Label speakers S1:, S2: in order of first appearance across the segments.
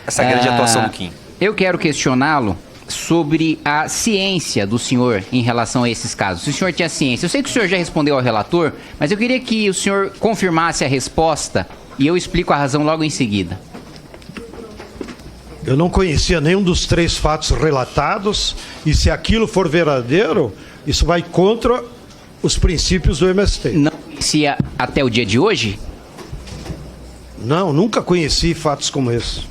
S1: essa grande atuação do Kim.
S2: Eu quero questioná-lo sobre a ciência do senhor em relação a esses casos. Se o senhor tinha ciência, eu sei que o senhor já respondeu ao relator, mas eu queria que o senhor confirmasse a resposta e eu explico a razão logo em seguida.
S3: Eu não conhecia nenhum dos 3 fatos relatados e se aquilo for verdadeiro, isso vai contra os princípios do MST.
S2: Não conhecia até o dia de hoje?
S3: Não, nunca conheci fatos como esse.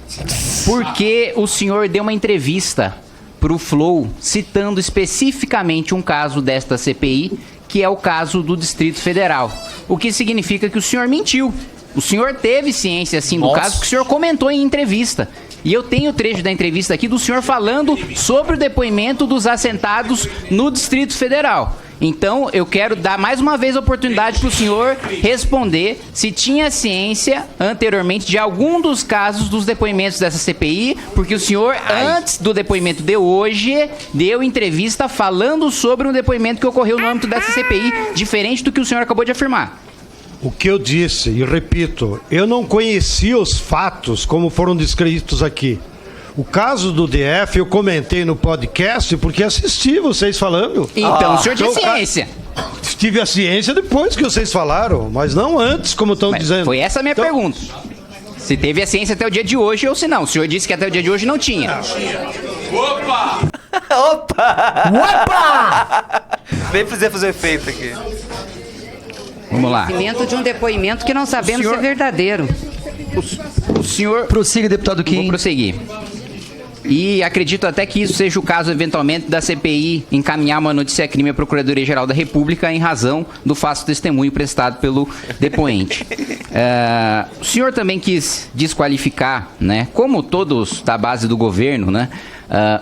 S2: Porque o senhor deu uma entrevista para o Flow citando especificamente um caso desta CPI, que é o caso do Distrito Federal. O que significa que o senhor mentiu. O senhor teve ciência, assim, do caso que o senhor comentou em entrevista. E eu tenho o trecho da entrevista aqui do senhor falando sobre o depoimento dos assentados no Distrito Federal. Então, eu quero dar mais uma vez a oportunidade para o senhor responder se tinha ciência anteriormente de algum dos casos dos depoimentos dessa CPI, porque o senhor, antes do depoimento de hoje, deu entrevista falando sobre um depoimento que ocorreu no âmbito dessa CPI, diferente do que o senhor acabou de afirmar.
S3: O que eu disse, e repito, eu não conhecia os fatos como foram descritos aqui. O caso do DF eu comentei no podcast porque assisti vocês falando.
S2: Então o senhor tinha ciência.
S3: Tive a ciência depois que vocês falaram, mas não antes, como estão dizendo.
S2: Foi essa a minha pergunta. Se teve a ciência até o dia de hoje ou se não. O senhor disse que até o dia de hoje não tinha.
S1: Opa!
S4: Opa!
S1: Vem fazer o efeito aqui.
S2: Vamos lá.
S5: De um depoimento que não sabemos se é verdadeiro.
S2: O senhor...
S4: Prossiga, deputado Kim.
S2: Vou prosseguir. E acredito até que isso seja o caso, eventualmente, da CPI encaminhar uma notícia-crime à Procuradoria-Geral da República em razão do falso testemunho prestado pelo depoente. O senhor também quis desqualificar, né, como todos da base do governo, né,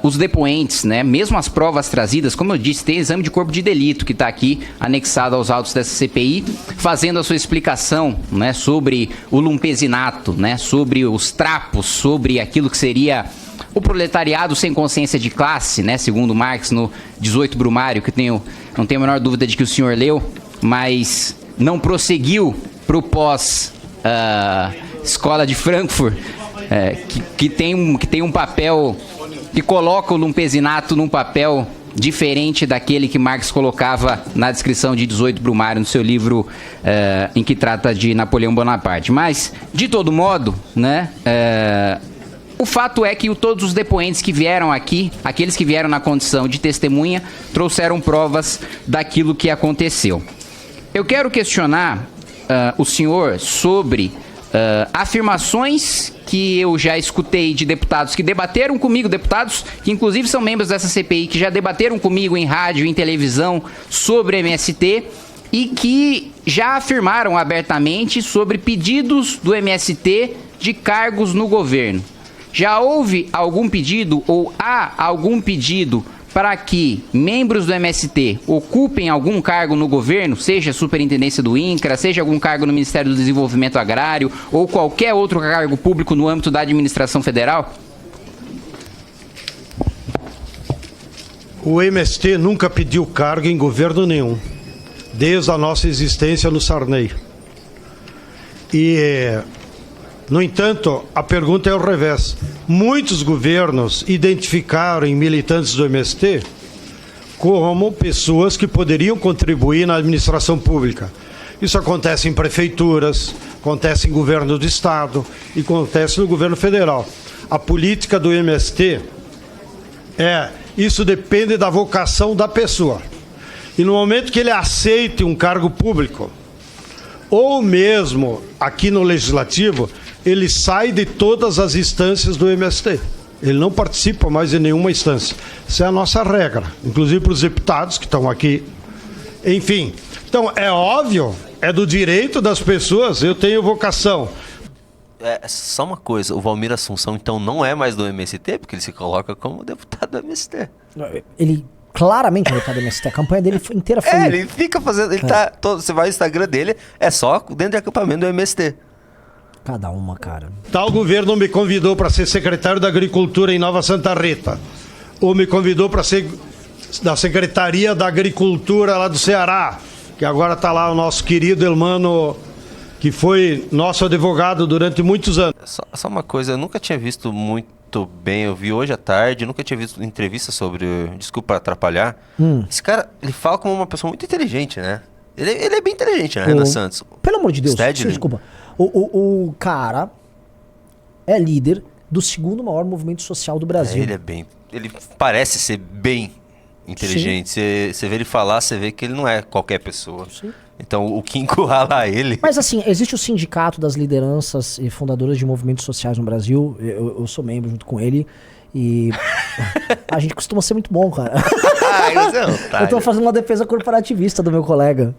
S2: os depoentes, né, mesmo as provas trazidas, como eu disse, tem exame de corpo de delito que está aqui anexado aos autos dessa CPI, fazendo a sua explicação, né, sobre o lumpesinato, né, sobre os trapos, sobre aquilo que seria o proletariado sem consciência de classe, né, segundo Marx no 18 Brumário, que não tenho a menor dúvida de que o senhor leu, mas não prosseguiu para o pós-escola de Frankfurt, que tem um papel, que coloca o lumpesinato num papel diferente daquele que Marx colocava na descrição de 18 Brumário, no seu livro em que trata de Napoleão Bonaparte. Mas, de todo modo, né, o fato é que todos os depoentes que vieram aqui, aqueles que vieram na condição de testemunha, trouxeram provas daquilo que aconteceu. Eu quero questionar o senhor sobre afirmações que eu já escutei de deputados que debateram comigo, deputados que inclusive são membros dessa CPI, que já debateram comigo em rádio e em televisão sobre MST e que já afirmaram abertamente sobre pedidos do MST de cargos no governo. Já houve algum pedido ou há algum pedido para que membros do MST ocupem algum cargo no governo, seja superintendência do INCRA, seja algum cargo no Ministério do Desenvolvimento Agrário ou qualquer outro cargo público no âmbito da administração federal?
S3: O MST nunca pediu cargo em governo nenhum, desde a nossa existência no Sarney. No entanto, a pergunta é ao revés. Muitos governos identificaram em militantes do MST como pessoas que poderiam contribuir na administração pública. Isso acontece em prefeituras, acontece em governo do Estado e acontece no governo federal. A política do MST isso depende da vocação da pessoa. E no momento que ele aceite um cargo público, ou mesmo aqui no Legislativo, ele sai de todas as instâncias do MST. Ele não participa mais em nenhuma instância. Essa é a nossa regra, inclusive para os deputados que estão aqui. Enfim, então é óbvio, é do direito das pessoas, eu tenho vocação.
S1: Só uma coisa, o Valmir Assunção então não é mais do MST, porque ele se coloca como deputado do MST.
S4: Ele claramente é deputado do MST, a campanha dele inteira foi...
S1: ele fica fazendo, você vai no Instagram dele, é só dentro de acampamento do MST.
S4: Cada uma, cara.
S3: Tal governo me convidou para ser secretário da Agricultura em Nova Santa Rita. Ou me convidou para ser da Secretaria da Agricultura lá do Ceará, que agora está lá o nosso querido irmão que foi nosso advogado durante muitos anos.
S1: Só uma coisa, eu nunca tinha visto muito bem, eu vi hoje à tarde, nunca tinha visto entrevista sobre, desculpa atrapalhar, esse cara, ele fala como uma pessoa muito inteligente, né? Ele é bem inteligente, né, Renan Santos?
S4: Pelo amor de Deus,
S1: Stedley.
S4: desculpa. O cara é líder do segundo maior movimento social do Brasil.
S1: Ele parece ser bem inteligente. Você vê ele falar, você vê que ele não é qualquer pessoa.
S4: Sim.
S1: Então, o que encurrala ele...
S4: Mas assim, existe o sindicato das lideranças e fundadoras de movimentos sociais no Brasil. Eu sou membro junto com ele. E a gente costuma ser muito bom, cara. Eu tô fazendo uma defesa corporativista do meu colega.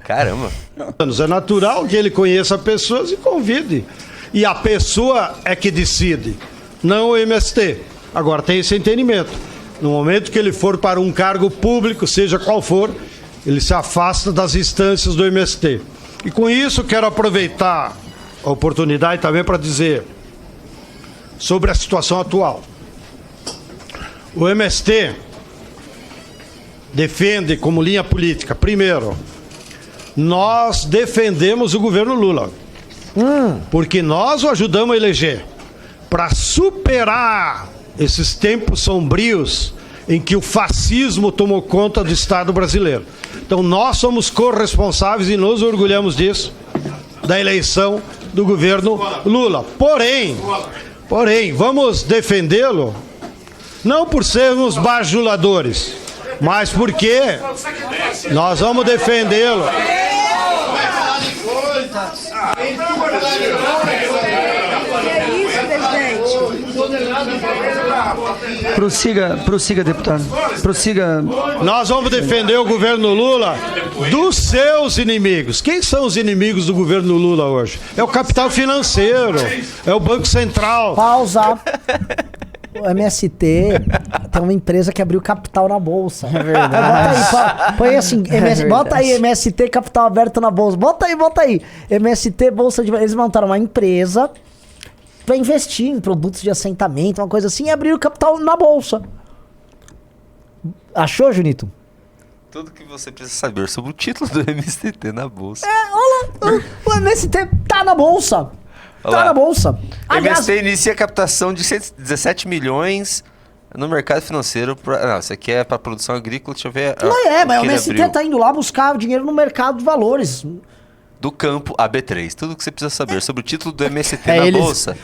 S1: Caramba.
S3: É natural que ele conheça pessoas e convide. E a pessoa é que decide, não o MST. Agora, tem esse entendimento. No momento que ele for para um cargo público, seja qual for, ele se afasta das instâncias do MST. E com isso, quero aproveitar a oportunidade também para dizer sobre a situação atual. O MST defende como linha política, primeiro, nós defendemos o governo Lula. Porque nós o ajudamos a eleger para superar esses tempos sombrios em que o fascismo tomou conta do Estado brasileiro. Então nós somos corresponsáveis e nos orgulhamos disso, da eleição do governo Lula. Porém, vamos defendê-lo não por sermos bajuladores, mas porque nós vamos defendê-lo.
S6: Prossiga, deputado. Prossiga.
S3: Nós vamos defender o governo Lula dos seus inimigos. Quem são os inimigos do governo Lula hoje? É o capital financeiro, é o Banco Central.
S4: Pausa. O MST tem uma empresa que abriu capital na bolsa. É
S6: verdade.
S4: Bota aí, põe assim, bota aí MST capital aberto na bolsa. Bota aí. MST Bolsa de... Eles montaram uma empresa pra investir em produtos de assentamento, uma coisa assim, e abriram capital na bolsa. Achou, Junito?
S1: Tudo que você precisa saber sobre o título do MST na bolsa.
S4: Olha lá, o MST tá na bolsa. Tá na bolsa.
S1: Aliás, MST inicia a captação de 17 milhões no mercado financeiro. Não, isso aqui é para produção agrícola, deixa eu ver.
S4: Mas o MST tá indo lá buscar dinheiro no mercado de valores.
S1: Do campo AB3. Tudo que você precisa saber sobre o título do MST na bolsa.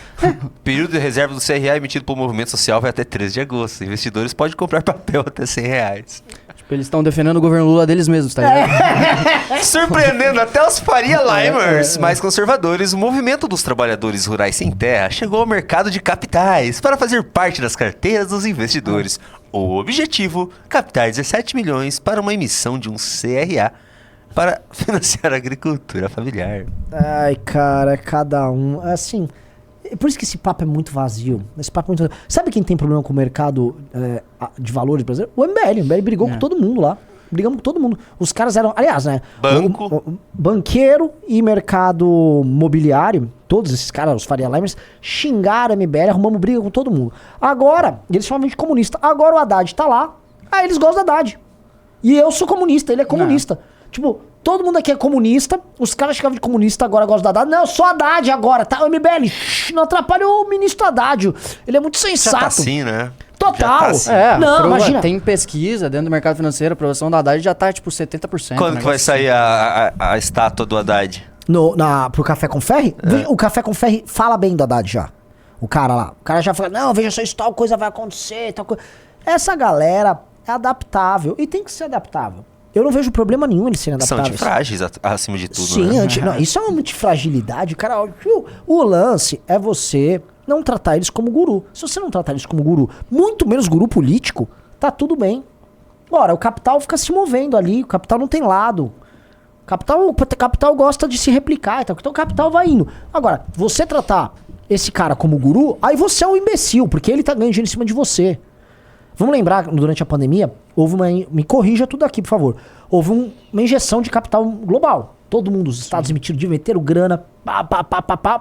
S1: Período de reserva do CRA emitido pelo movimento social vai até 13 de agosto. Investidores podem comprar papel até R$100.
S6: Tipo, eles estão defendendo o governo Lula deles mesmos, tá ligado?
S1: Surpreendendo até os Faria Limers mais conservadores, o movimento dos trabalhadores rurais sem terra chegou ao mercado de capitais para fazer parte das carteiras dos investidores. O objetivo, captar 17 milhões para uma emissão de um CRA para financiar a agricultura familiar.
S4: Ai, cara, cada um. Assim, por isso que esse papo é muito vazio. Esse papo é muito... Sabe quem tem problema com o mercado de valores brasileiro? O MBL. O MBL brigou com todo mundo lá. Brigamos com todo mundo. Os caras eram, aliás, né? Banqueiro e mercado mobiliário, todos esses caras, os Faria Limers, xingaram a MBL, arrumamos briga com todo mundo. Agora, eles chamam de comunista. Agora o Haddad tá lá. Aí eles gostam do Haddad. E eu sou comunista, ele é comunista. Tipo, todo mundo aqui é comunista, os caras chegavam de comunista, agora gostam da Haddad. Não, eu sou Haddad agora, tá? O MBL, não atrapalha o ministro Haddad. Ele é muito sensato.
S1: Já tá assim, né?
S4: Total.
S1: Tá assim.
S4: Não, imagina.
S6: Tem pesquisa dentro do mercado financeiro, a aprovação da Haddad já tá tipo 70%.
S1: Quando que vai sair a estátua do Haddad?
S4: Pro Café com Ferry? O Café com Ferry fala bem do Haddad já. O cara lá. O cara já fala, não, veja só, isso tal coisa vai acontecer, tal coisa. Essa galera é adaptável e tem que ser adaptável. Eu não vejo problema nenhum eles serem adaptáveis.
S1: São antifrágeis acima de tudo,
S4: Sim,
S1: né?
S4: não, isso é uma antifragilidade. Cara, o lance é você não tratar eles como guru. Se você não tratar eles como guru, muito menos guru político, tá tudo bem. Ora, o capital fica se movendo ali, o capital não tem lado. O capital gosta de se replicar, então o capital vai indo. Agora, você tratar esse cara como guru, aí você é um imbecil, porque ele tá ganhando dinheiro em cima de você. Vamos lembrar, durante a pandemia, houve me corrija tudo aqui, por favor. Houve uma injeção de capital global. Todo mundo, os estados emitiram, meteram grana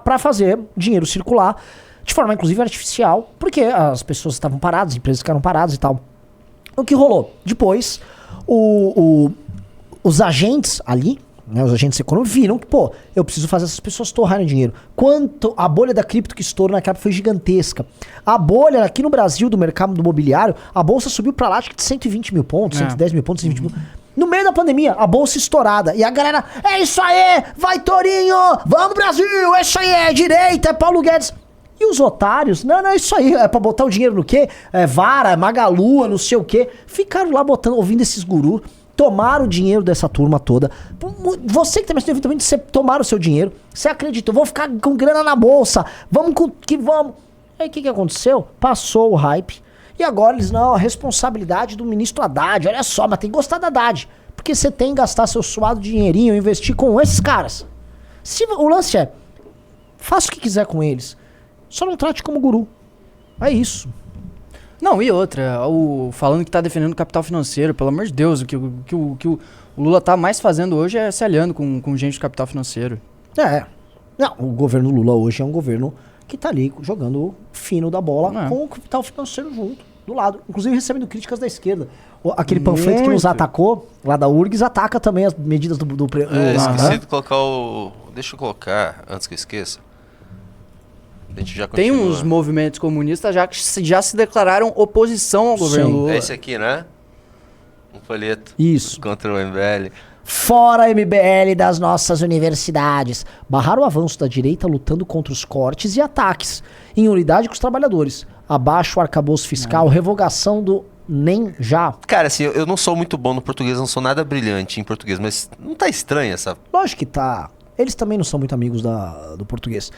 S4: pra fazer dinheiro circular, de forma inclusive artificial, porque as pessoas estavam paradas, as empresas ficaram paradas e tal. O que rolou? Depois, os agentes ali, né, os agentes econômicos viram que, pô, eu preciso fazer essas pessoas torrarem dinheiro. Quanto a bolha da cripto que estourou naquela época foi gigantesca. A bolha aqui no Brasil do mercado do mobiliário, a bolsa subiu pra lá acho que de 120 mil pontos, 110 mil pontos, 120 mil. No meio da pandemia, a bolsa estourada. E a galera, é isso aí, vai Torinho, vamos Brasil, é isso aí, é direita, é Paulo Guedes. E os otários, não, é isso aí, é pra botar o dinheiro no quê? É Vara, é Magalua, não sei o quê. Ficaram lá botando, ouvindo esses gurus, tomaram o dinheiro dessa turma toda. Você que também tem você tomaram o seu dinheiro, você acreditou, vou ficar com grana na bolsa, vamos com que vamos. Aí o que aconteceu? Passou o hype. E agora eles, não, a responsabilidade do ministro Haddad, olha só, mas tem que gostar da Haddad. Porque você tem que gastar seu suado dinheirinho, investir com esses caras. O lance é, faça o que quiser com eles. Só não trate como guru. É isso.
S6: Não, e outra, falando que tá defendendo o capital financeiro, pelo amor de Deus, o que o Lula tá mais fazendo hoje é se aliando com gente do capital financeiro.
S4: Não, o governo Lula hoje é um governo que tá ali jogando o fino da bola com o capital financeiro junto, do lado. Inclusive recebendo críticas da esquerda. Aquele panfleto que nos atacou, lá da URGS, ataca também as medidas do
S1: esqueci de colocar o... Deixa eu colocar, antes que eu esqueça. A gente já
S6: tem uns movimentos comunistas que já se declararam oposição ao governo Lula.
S1: É esse aqui, né? Um folheto.
S4: Isso.
S1: Contra o MBL.
S4: Fora MBL das nossas universidades. Barraram o avanço da direita lutando contra os cortes e ataques. Em unidade com os trabalhadores. Abaixo o arcabouço fiscal, revogação do NEM já.
S1: Cara, assim, eu não sou muito bom no português, não sou nada brilhante em português, mas não tá estranho essa...
S4: Lógico que tá. Eles também não são muito amigos do português.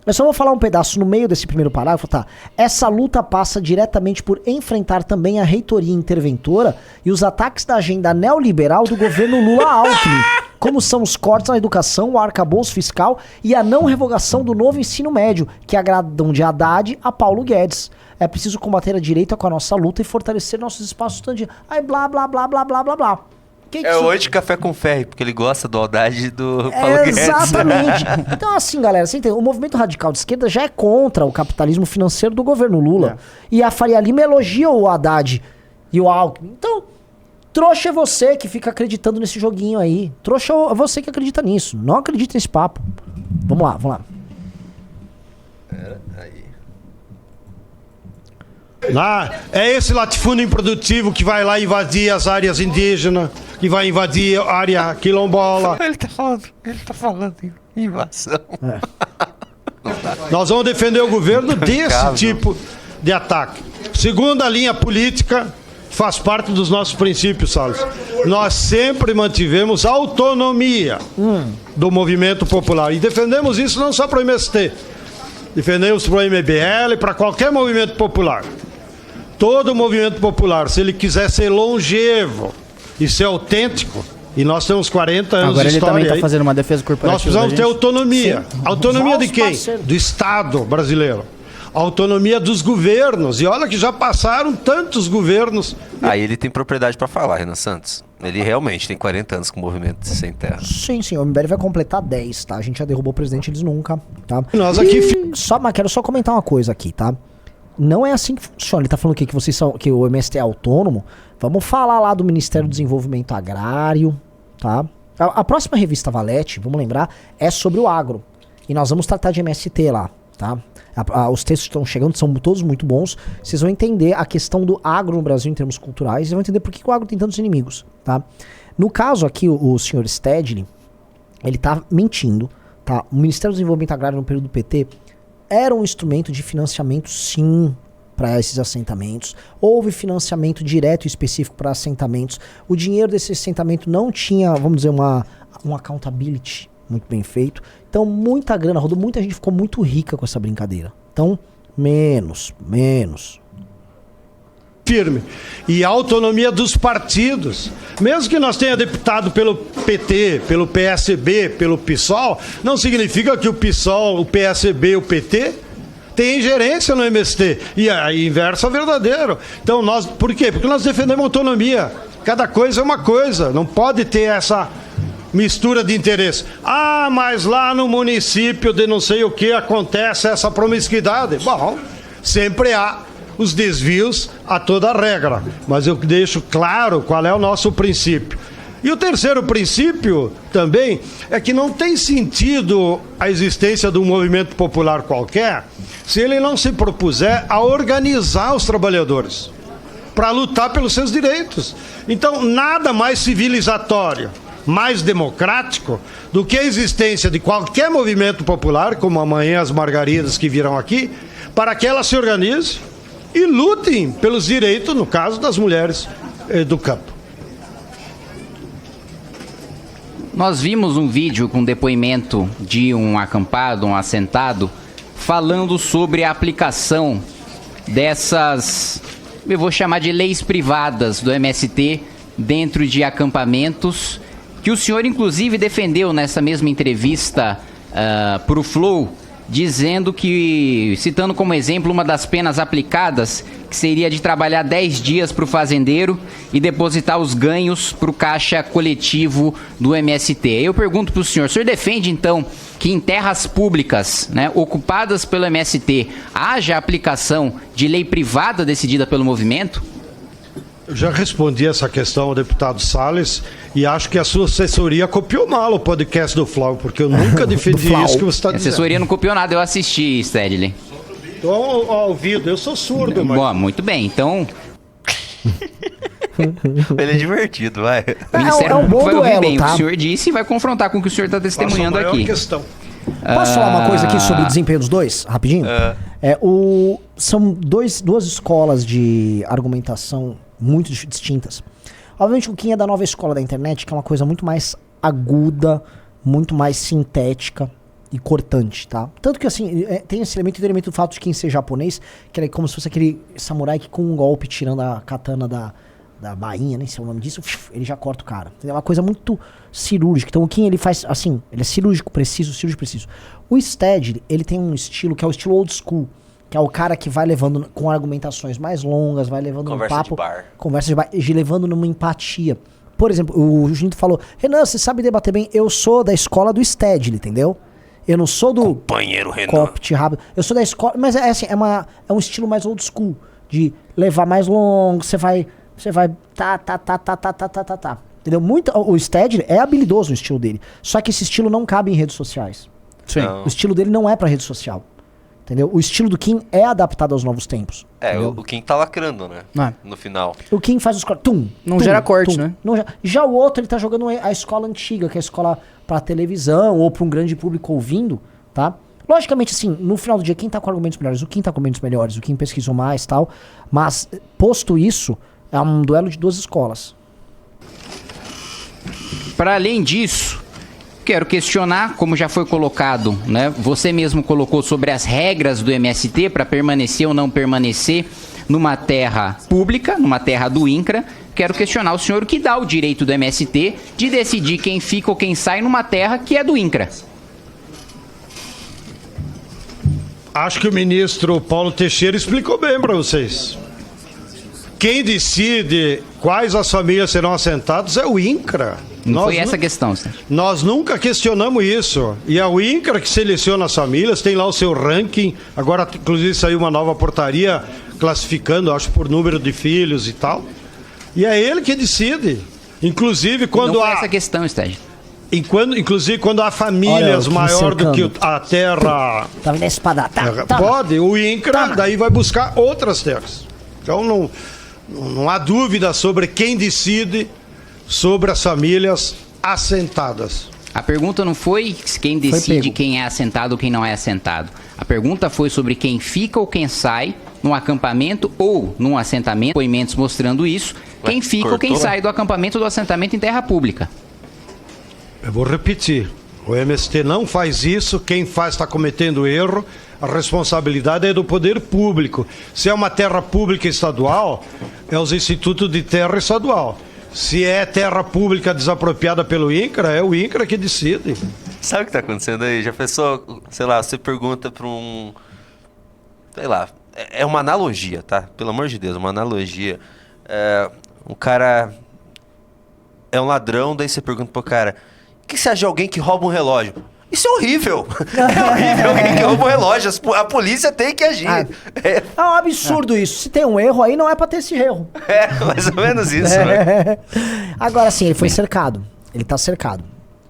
S4: Eu só vou falar um pedaço no meio desse primeiro parágrafo, tá? Essa luta passa diretamente por enfrentar também a reitoria interventora e os ataques da agenda neoliberal do governo Lula-Alckmin, como são os cortes na educação, o arcabouço fiscal e a não revogação do novo ensino médio, que agradam de Haddad a Paulo Guedes. É preciso combater a direita com a nossa luta e fortalecer nossos espaços estudantis. Aí blá, blá, blá, blá, blá, blá, blá.
S1: O anti-café com ferro, porque ele gosta do Haddad e do Paulo Guedes.
S4: Exatamente. Então, assim, galera, você entende? O movimento radical de esquerda já é contra o capitalismo financeiro do governo Lula. E a Faria Lima elogia o Haddad e o Alckmin. Então, trouxa é você que fica acreditando nesse joguinho aí. Trouxa é você que acredita nisso. Não acredita nesse papo. Vamos lá.
S1: Aí.
S3: É esse latifúndio improdutivo que vai lá invadir as áreas indígenas, que vai invadir a área quilombola.
S1: Ele tá falando em invasão.
S3: Nós vamos defender o governo desse tipo de ataque. Segunda linha política, faz parte dos nossos princípios, Salles. Nós sempre mantivemos a autonomia do movimento popular. E defendemos isso não só para o MST. Defendemos para o MBL, para qualquer movimento popular. Todo movimento popular, se ele quiser ser longevo e ser autêntico, e nós temos 40 anos
S6: agora
S3: de história.
S6: Agora ele também está fazendo uma defesa corporativa.
S3: Nós precisamos ter autonomia.
S4: Sim.
S3: Autonomia de quem? Do Estado brasileiro. Autonomia dos governos. E olha que já passaram tantos governos.
S1: Aí ele tem propriedade para falar, Renan Santos. Ele realmente tem 40 anos com o movimento sem terra.
S4: Sim, o MBL vai completar 10, tá? A gente já derrubou o presidente, eles nunca, tá?
S3: Nós aqui...
S4: Mas quero só comentar uma coisa aqui, tá? Não é assim que funciona. Ele tá falando que vocês são, que o MST é autônomo. Vamos falar lá do Ministério do Desenvolvimento Agrário, tá? A próxima revista Valete, vamos lembrar, é sobre o agro. E nós vamos tratar de MST lá, tá? Os textos que estão chegando são todos muito bons. Vocês vão entender a questão do agro no Brasil em termos culturais e vão entender por que o agro tem tantos inimigos, tá? No caso aqui, o senhor Stedley, ele tá mentindo, tá? O Ministério do Desenvolvimento Agrário no período do PT era um instrumento de financiamento, sim, para esses assentamentos. Houve financiamento direto e específico para assentamentos. O dinheiro desse assentamento não tinha, vamos dizer, um accountability muito bem feito. Então, muita grana rodou, muita gente ficou muito rica com essa brincadeira. Então, menos.
S3: Firme. E a autonomia dos partidos. Mesmo que nós tenha deputado pelo PT, pelo PSB, pelo PSOL, não significa que o PSOL, o PSB e o PT tem ingerência no MST. E a inverso é verdadeiro. Então, por quê? Porque nós defendemos autonomia. Cada coisa é uma coisa. Não pode ter essa mistura de interesse. Ah, mas lá no município de não sei o que acontece essa promiscuidade. Bom, sempre há os desvios a toda regra, mas eu deixo claro qual é o nosso princípio. E o terceiro princípio também é que não tem sentido a existência de um movimento popular qualquer se ele não se propuser a organizar os trabalhadores para lutar pelos seus direitos. Então, nada mais civilizatório, mais democrático do que a existência de qualquer movimento popular, como amanhã as margaridas que virão aqui, para que ela se organize e lutem pelos direitos, no caso das mulheres do campo.
S2: Nós vimos um vídeo com depoimento de um acampado, um assentado, falando sobre a aplicação dessas, eu vou chamar de leis privadas do MST dentro de acampamentos, que o senhor inclusive defendeu nessa mesma entrevista para o Flow, dizendo que, citando como exemplo uma das penas aplicadas, que seria de trabalhar 10 dias para o fazendeiro e depositar os ganhos para o caixa coletivo do MST. Eu pergunto para o senhor defende então que em terras públicas, né, ocupadas pelo MST, haja aplicação de lei privada decidida pelo movimento?
S3: Eu já respondi essa questão ao deputado Salles e acho que a sua assessoria copiou mal o podcast do Flow, porque eu nunca defendi isso que você está dizendo.
S2: A assessoria não copiou nada, eu assisti, Stedley.
S3: Estou ao ouvido, eu sou surdo, mas...
S2: Bom, muito bem, então...
S1: Ele é divertido, vai.
S2: O Ministério
S4: é um bom
S2: Público vai ouvir
S4: duelo,
S2: bem
S4: tá?
S2: o que o senhor disse e vai confrontar com o que o senhor está testemunhando
S3: Faço a maior
S2: aqui.
S3: questão.
S4: Posso falar uma coisa aqui sobre o desempenho dos dois, rapidinho? São duas escolas de argumentação muito distintas. Obviamente o Kim é da nova escola da internet, que é uma coisa muito mais aguda, muito mais sintética e cortante, tá? Tanto que assim, tem esse elemento do fato de Kim ser japonês, que ele é como se fosse aquele samurai que com um golpe tirando a katana da bainha, nem sei o nome disso, ele já corta o cara. É uma coisa muito cirúrgica. Então o Kim, ele faz assim, ele é cirúrgico preciso. O Stead, ele tem um estilo que é o estilo old school, que é o cara que vai levando com argumentações mais longas, vai levando
S1: Conversa
S4: um papo,
S1: de bar.
S4: conversa de bar, e levando numa empatia. Por exemplo, o Junito falou: Renan, você sabe debater bem? Eu sou da escola do Stedley, entendeu? Eu não sou do
S1: Companheiro Renan.
S4: Copt rápido. Eu sou da escola, mas é assim, é um estilo mais old school, de levar mais longo, você vai tá. Entendeu? O Stedley é habilidoso no estilo dele. Só que esse estilo não cabe em redes sociais.
S6: Sim.
S1: Não.
S4: O estilo dele não é pra rede social. Entendeu? O estilo do Kim é adaptado aos novos tempos.
S1: O Kim tá lacrando, né? No final.
S4: O Kim faz os cortes.
S6: Não gera corte, né?
S4: Já o outro, ele tá jogando a escola antiga, que é a escola pra televisão ou pra um grande público ouvindo, tá? Logicamente, assim, no final do dia, quem tá com argumentos melhores? O Kim tá com argumentos melhores, o Kim pesquisou mais e tal. Mas, posto isso, é um duelo de duas escolas.
S2: Para além disso, quero questionar, como já foi colocado, né? Você mesmo colocou sobre as regras do MST para permanecer ou não permanecer numa terra pública, numa terra do INCRA. Quero questionar o senhor o que dá o direito do MST de decidir quem fica ou quem sai numa terra que é do INCRA.
S3: Acho que o ministro Paulo Teixeira explicou bem para vocês. Quem decide quais as famílias serão assentadas é o INCRA.
S2: Não foi essa a questão, senhor.
S3: Nós nunca questionamos isso. E é o INCRA que seleciona as famílias, tem lá o seu ranking. Agora, inclusive, saiu uma nova portaria classificando, acho, por número de filhos e tal. E é ele que decide. Inclusive, quando
S2: não foi
S3: há...
S2: essa questão, Stage.
S3: Inclusive, quando há famílias maior do que a terra...
S4: Tá vendo a espada?
S3: Pode, o INCRA daí vai buscar outras terras. Então, não há dúvida sobre quem decide sobre as famílias assentadas.
S2: A pergunta não foi quem decide quem é assentado ou quem não é assentado. A pergunta foi sobre quem fica ou quem sai num acampamento ou num assentamento. Depoimentos mostrando isso. Quem fica ou quem sai do acampamento ou do assentamento em terra pública.
S3: Eu vou repetir. O MST não faz isso. Quem faz está cometendo erro. A responsabilidade é do poder público. Se é uma terra pública estadual, é os institutos de terra estadual. Se é terra pública desapropriada pelo INCRA, é o INCRA que decide.
S1: Sabe o que tá acontecendo aí? Já pensou, sei lá, você pergunta pra um... Sei lá, é uma analogia, tá? Pelo amor de Deus, uma analogia. Um cara é um ladrão, daí você pergunta pro cara: o que você acha de alguém que rouba um relógio? Isso é horrível. É horrível alguém que rouba o relógio. A polícia tem que agir.
S4: É um absurdo isso. Se tem um erro aí, não é pra ter esse erro.
S1: É, mais ou menos isso, né?
S4: Agora sim, ele foi cercado. Ele tá cercado.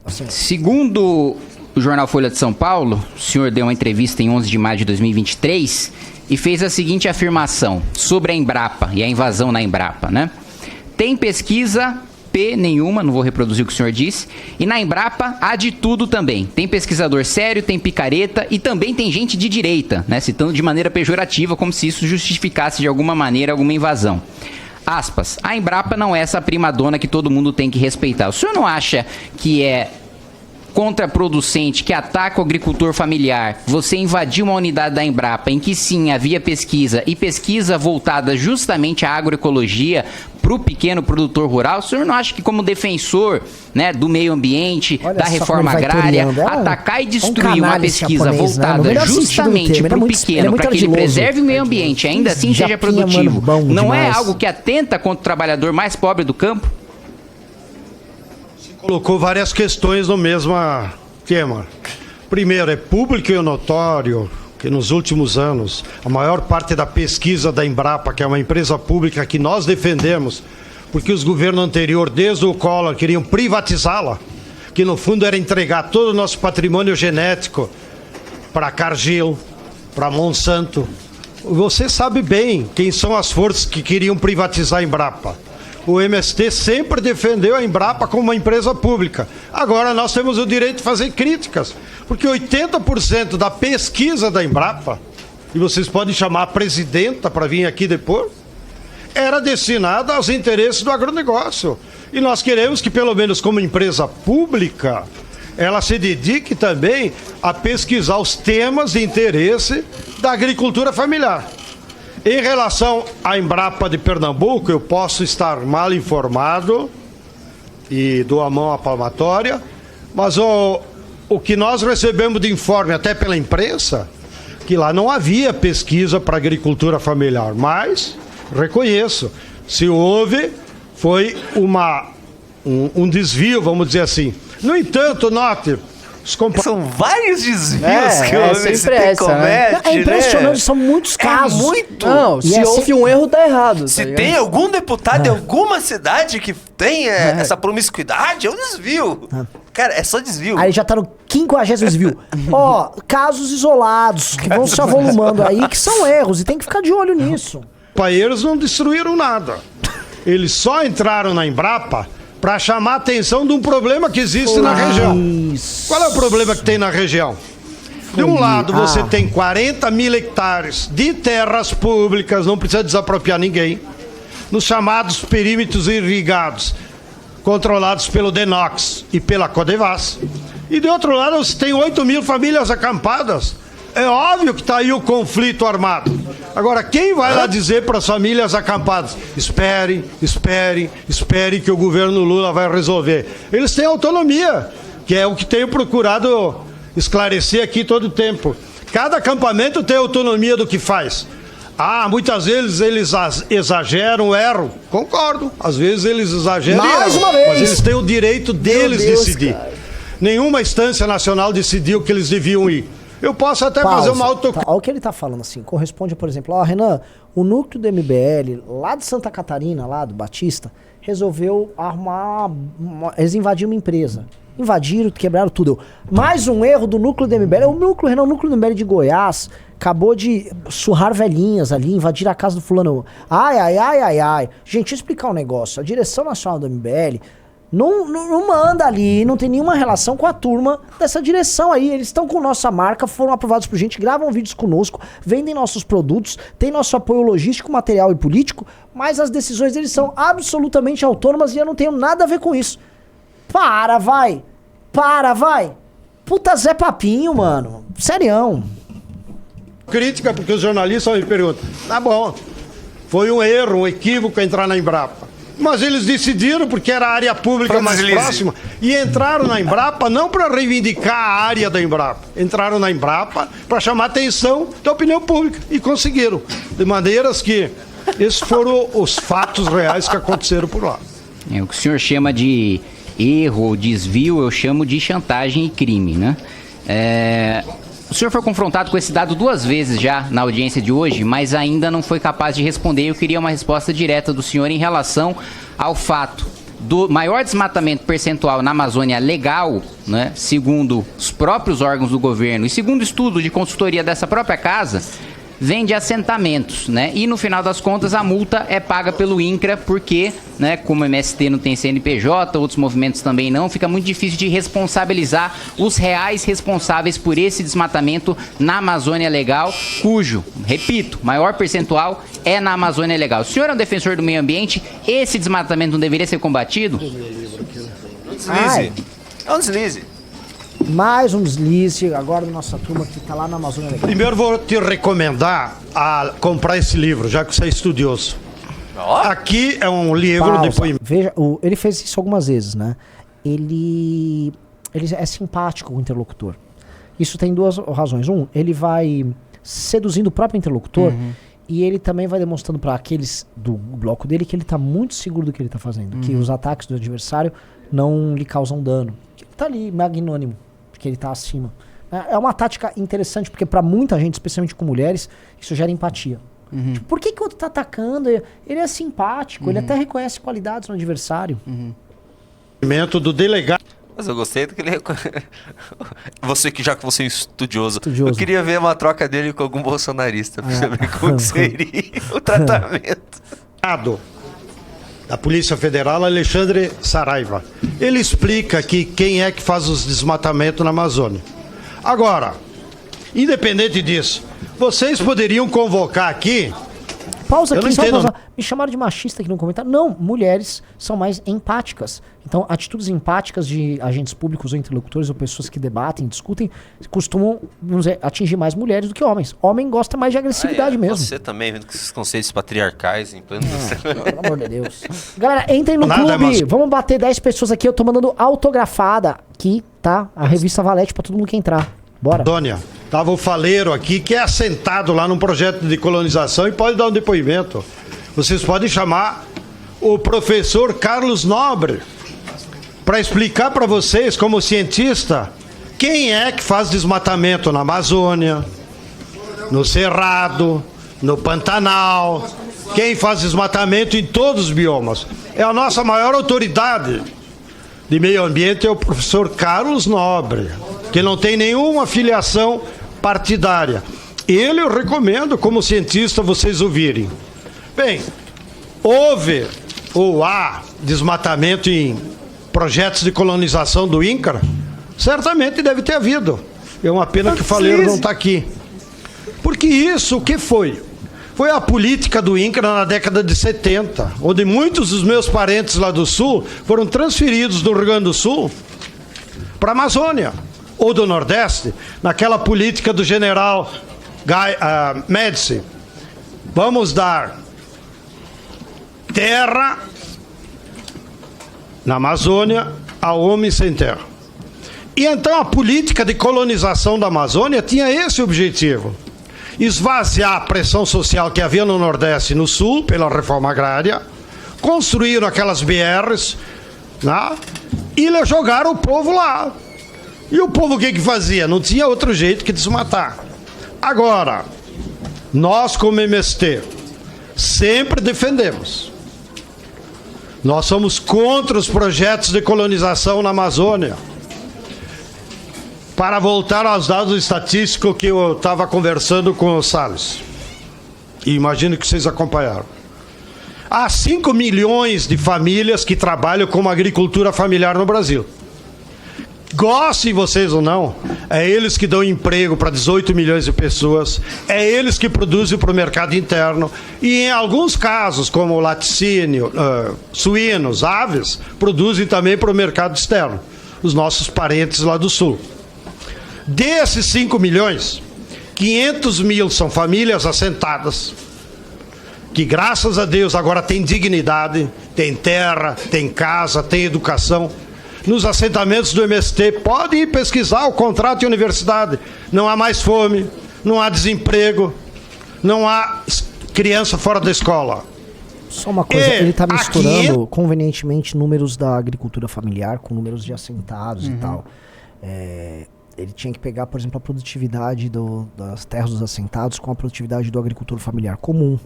S4: Assim,
S2: Segundo o jornal Folha de São Paulo, o senhor deu uma entrevista em 11 de maio de 2023 e fez a seguinte afirmação sobre a Embrapa e a invasão na Embrapa, né? Tem pesquisa nenhuma, não vou reproduzir o que o senhor disse, e na Embrapa há de tudo também. Tem pesquisador sério, tem picareta e também tem gente de direita, né? Citando de maneira pejorativa, como se isso justificasse de alguma maneira alguma invasão. Aspas, a Embrapa não é essa primadona que todo mundo tem que respeitar. O senhor não acha que é contraproducente, que ataca o agricultor familiar, você invadir uma unidade da Embrapa em que sim havia pesquisa e pesquisa voltada justamente à agroecologia para o pequeno produtor rural? O senhor não acha que como defensor, né, do meio ambiente,
S4: olha
S2: da reforma agrária, atacar e destruir uma pesquisa
S4: japonês,
S2: voltada
S4: né?
S2: justamente para o pequeno, para que ele preserve o meio ambiente e ainda assim seja produtivo, não é algo que atenta contra o trabalhador mais pobre do campo?
S3: Colocou várias questões no mesmo tema. Primeiro, é público e notório que nos últimos anos, a maior parte da pesquisa da Embrapa, que é uma empresa pública que nós defendemos, porque os governos anteriores, desde o Collor, queriam privatizá-la, que no fundo era entregar todo o nosso patrimônio genético para a Cargill, para Monsanto. Você sabe bem quem são as forças que queriam privatizar a Embrapa. O MST sempre defendeu a Embrapa como uma empresa pública. Agora nós temos o direito de fazer críticas, porque 80% da pesquisa da Embrapa, e vocês podem chamar a presidenta para vir aqui depois, era destinada aos interesses do agronegócio. E nós queremos que, pelo menos como empresa pública, ela se dedique também a pesquisar os temas de interesse da agricultura familiar. Em relação à Embrapa de Pernambuco, eu posso estar mal informado e dou a mão à palmatória, mas o que nós recebemos de informe, até pela imprensa, que lá não havia pesquisa para agricultura familiar, mas reconheço, se houve, foi um desvio, vamos dizer assim. No entanto, note...
S1: São vários desvios que o MST comete,
S4: né? É impressionante, são muitos casos.
S1: Muito.
S6: Não, se houve um erro, tá errado.
S1: Se tem algum deputado de alguma cidade que tem essa promiscuidade, é um desvio. Cara, é só desvio.
S4: Aí já tá no 50º desvio. Ó, casos isolados que vão se avolumando aí, que são erros, e tem que ficar de olho nisso.
S3: Eles não destruíram nada. Eles só entraram na Embrapa para chamar a atenção de um problema que existe na região. Qual é o problema que tem na região? De um lado, você tem 40 mil hectares de terras públicas, não precisa desapropriar ninguém, nos chamados perímetros irrigados, controlados pelo DENOX e pela Codevas. E de outro lado, você tem 8 mil famílias acampadas. É óbvio que está aí o conflito armado. Agora, quem vai lá dizer para as famílias acampadas, esperem que o governo Lula vai resolver? Eles têm autonomia, que é o que tenho procurado esclarecer aqui todo o tempo. Cada acampamento tem autonomia do que faz. Muitas vezes eles exageram, erram. Concordo, às vezes eles exageram e erram, mas eles têm o direito deles decidir. Cara. Nenhuma instância nacional decidiu que eles deviam ir. Eu posso até fazer uma autocrítica.
S4: Olha o que ele tá falando assim, corresponde, por exemplo, Renan, o núcleo do MBL, lá de Santa Catarina, lá do Batista, resolveu arrumar, eles invadiram uma empresa. Invadiram, quebraram tudo. Mais um erro do núcleo do MBL, o núcleo do MBL de Goiás, acabou de surrar velhinhas ali, invadir a casa do fulano. Ai. Gente, deixa eu explicar um negócio. A direção nacional do MBL não manda ali, não tem nenhuma relação com a turma dessa direção aí. Eles estão com nossa marca, foram aprovados por gente, gravam vídeos conosco, vendem nossos produtos, tem nosso apoio logístico, material e político, mas as decisões deles são absolutamente autônomas e eu não tenho nada a ver com isso. Para, vai! Puta Zé Papinho, mano. Serião.
S3: Crítica, porque os jornalistas me perguntam, tá bom, foi um erro, um equívoco entrar na Embrapa. Mas eles decidiram, porque era a área pública mais próxima, e entraram na Embrapa não para reivindicar a área da Embrapa. Entraram na Embrapa para chamar a atenção da opinião pública. E conseguiram. De maneiras que esses foram os fatos reais que aconteceram por lá.
S2: O que o senhor chama de erro ou desvio, eu chamo de chantagem e crime, né? O senhor foi confrontado com esse dado 2 vezes já na audiência de hoje, mas ainda não foi capaz de responder. Eu queria uma resposta direta do senhor em relação ao fato do maior desmatamento percentual na Amazônia legal, né, segundo os próprios órgãos do governo e segundo estudo de consultoria dessa própria casa, vem de assentamentos, né? E no final das contas a multa é paga pelo INCRA porque, né, como o MST não tem CNPJ, outros movimentos também não, fica muito difícil de responsabilizar os reais responsáveis por esse desmatamento na Amazônia Legal, cujo, repito, maior percentual é na Amazônia Legal. O senhor é um defensor do meio ambiente, esse desmatamento não deveria ser combatido?
S1: Deslize. É um deslize.
S4: Mais um deslize agora da nossa turma que tá lá na Amazônia Legal.
S3: Primeiro vou te recomendar a comprar esse livro, já que você é estudioso. Aqui é um livro de depoimento.
S4: Veja, ele fez isso algumas vezes, né? Ele é simpático com o interlocutor. Isso tem 2 razões. Ele vai seduzindo o próprio interlocutor e ele também vai demonstrando para aqueles do bloco dele que ele tá muito seguro do que ele tá fazendo. Que os ataques do adversário não lhe causam dano. Que ele tá ali, magnânimo. Porque ele tá acima. É uma tática interessante, porque para muita gente, especialmente com mulheres, isso gera empatia. Tipo, por que o outro tá atacando? Ele é simpático, ele até reconhece qualidades no adversário.
S3: Do delegado.
S1: Mas eu gostei do que ele... Você que já que você é estudioso, eu queria ver uma troca dele com algum bolsonarista, pra saber como seria o tratamento. Da Polícia Federal, Alexandre Saraiva. Ele explica aqui quem é que faz os desmatamentos na Amazônia. Agora, independente disso, vocês poderiam convocar aqui...
S4: Pausa aqui, só
S3: entendo.
S4: pausa. Me chamaram de machista aqui no comentário. Não, mulheres são mais empáticas. Então, atitudes empáticas de agentes públicos ou interlocutores ou pessoas que debatem, discutem, costumam, vamos dizer, atingir mais mulheres do que homens. Homem gosta mais de agressividade mesmo.
S1: Você também, vendo com esses conceitos patriarcais em pleno...
S4: Pelo amor de Deus. Galera, entrem no
S3: Nada,
S4: clube.
S3: mas-
S4: Vamos bater 10 pessoas aqui. Eu tô mandando autografada aqui, tá? A revista Valete pra todo mundo que entrar. Bora.
S3: Dônia, tava o Faleiro aqui, que é assentado lá num projeto de colonização e pode dar um depoimento. Vocês podem chamar o professor Carlos Nobre para explicar para vocês, como cientista, quem é que faz desmatamento na Amazônia, no Cerrado, no Pantanal, quem faz desmatamento em todos os biomas. É a nossa maior autoridade de meio ambiente, é o professor Carlos Nobre, que não tem nenhuma filiação partidária. Ele eu recomendo, como cientista, vocês ouvirem. Bem, houve ou há desmatamento em projetos de colonização do INCRA? Certamente deve ter havido. É uma pena que o Faleiro não está aqui. Porque isso, o que foi? Foi a política do INCRA na década de 70, onde muitos dos meus parentes lá do Sul foram transferidos do Rio Grande do Sul para a Amazônia, ou do Nordeste, naquela política do general Médici. Vamos dar terra na Amazônia a homem sem terra. E então a política de colonização da Amazônia tinha esse objetivo: esvaziar a pressão social que havia no Nordeste e no Sul, pela reforma agrária, construíram aquelas BRs, né, e jogaram o povo lá. E o povo o que fazia? Não tinha outro jeito que desmatar. Agora, nós como MST, sempre defendemos. Nós somos contra os projetos de colonização na Amazônia. Para voltar aos dados estatísticos que eu estava conversando com o Salles, e imagino que vocês acompanharam. Há 5 milhões de famílias que trabalham com agricultura familiar no Brasil. Gostem vocês ou não, é eles que dão emprego para 18 milhões de pessoas, é eles que produzem para o mercado interno, e em alguns casos, como laticínio, suínos, aves, produzem também para o mercado externo, os nossos parentes lá do Sul. Desses 5 milhões, 500 mil são famílias assentadas, que graças a Deus agora têm dignidade, têm terra, têm casa, têm educação. Nos assentamentos do MST, pode ir pesquisar o contrato de universidade. Não há mais fome, não há desemprego, não há criança fora da escola.
S4: Só uma coisa, ele tá misturando convenientemente números da agricultura familiar com números de assentados e tal. ele tinha que pegar, por exemplo, a produtividade das terras dos assentados com a produtividade do agricultor familiar comum,